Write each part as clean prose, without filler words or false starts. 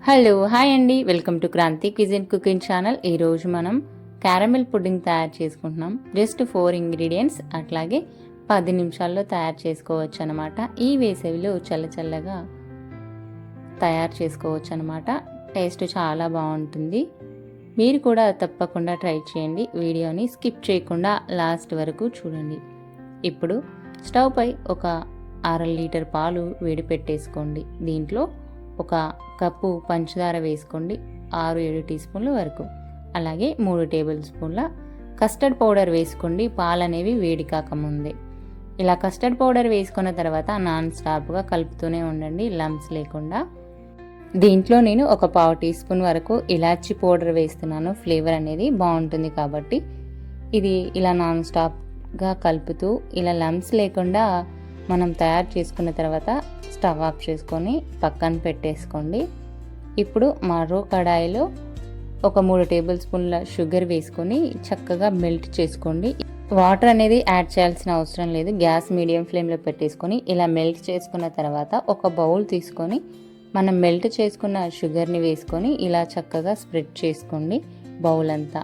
Hello hi అండి, welcome to Kranti cuisine cooking channel. ఈరోజు మనం క్యారమెల్ పుడ్డింగ్ తయారు చేసుకుంటున్నాం. జస్ట్ 4 ఇంగ్రీడియంట్స్, అట్లాగే 10 నిమిషాల్లో తయారు చేసుకోవచ్చు అనమాట. ఈ వేసవిలో చల్లచల్లగా తయారు చేసుకోవచ్చు అనమాట. టేస్ట్ చాలా బాగుంటుంది. మీరు కూడా తప్పకుండా ట్రై చేయండి. వీడియోని స్కిప్ చేయకుండా లాస్ట్ వరకు చూడండి. ఇప్పుడు స్టవ్ పై ఒక 1/2 లీటర్ పాలు వేడి పెట్టేసుకోండి. దీంట్లో ఒక కప్పు పంచదార వేసుకోండి, 6-7 టీ స్పూన్ల వరకు. అలాగే 3 టేబుల్ స్పూన్ల కస్టర్డ్ పౌడర్ వేసుకోండి, పాలు అనేవి వేడి కాకముందే. ఇలా కస్టర్డ్ పౌడర్ వేసుకున్న తర్వాత నాన్ స్టాప్గా కలుపుతూనే ఉండండి, లంప్స్ లేకుండా. దీంట్లో నేను ఒక 1/2 టీ స్పూన్ వరకు ఇలాచీ పౌడర్ వేస్తున్నాను. ఫ్లేవర్ అనేది బాగుంటుంది కాబట్టి ఇది ఇలా నాన్ స్టాప్గా కలుపుతూ ఇలా లంప్స్ లేకుండా మనం తయారు చేసుకున్న తర్వాత స్టవ్ ఆఫ్ చేసుకొని పక్కన పెట్టేసుకోండి. ఇప్పుడు మరో కడాయిలో ఒక 3 టేబుల్ స్పూన్ల షుగర్ వేసుకొని చక్కగా మెల్ట్ చేసుకోండి. వాటర్ అనేది యాడ్ చేయాల్సిన అవసరం లేదు. గ్యాస్ మీడియం ఫ్లేమ్లో పెట్టేసుకొని ఇలా మెల్ట్ చేసుకున్న తర్వాత ఒక బౌల్ తీసుకొని మనం మెల్ట్ చేసుకున్న షుగర్ని వేసుకొని ఇలా చక్కగా స్ప్రెడ్ చేసుకోండి. బౌల్ అంతా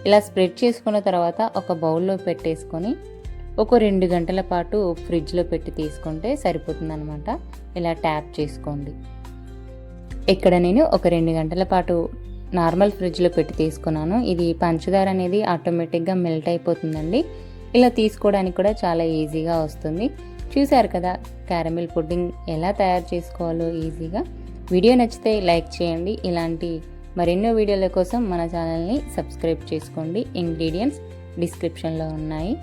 ఇలా స్ప్రెడ్ చేసుకున్న తర్వాత ఒక బౌల్లో పెట్టేసుకొని ఒక 2 గంటల పాటు ఫ్రిడ్జ్లో పెట్టి తీసుకుంటే సరిపోతుంది అనమాట. ఇలా ట్యాప్ చేసుకోండి. ఇక్కడ నేను ఒక 2 గంటల పాటు నార్మల్ ఫ్రిడ్జ్లో పెట్టి తీసుకున్నాను. ఇది పంచదార అనేది ఆటోమేటిక్గా మెల్ట్ అయిపోతుందండి. ఇలా తీసుకోవడానికి కూడా చాలా ఈజీగా వస్తుంది. చూశారు కదా క్యారమెల్ పుడ్డింగ్ ఎలా తయారు చేసుకోవాలో ఈజీగా. వీడియో నచ్చితే లైక్ చేయండి. ఇలాంటి మరెన్నో వీడియోల కోసం మన ఛానల్ని సబ్స్క్రైబ్ చేసుకోండి. ఇంగ్రీడియంట్స్ డిస్క్రిప్షన్లో ఉన్నాయి.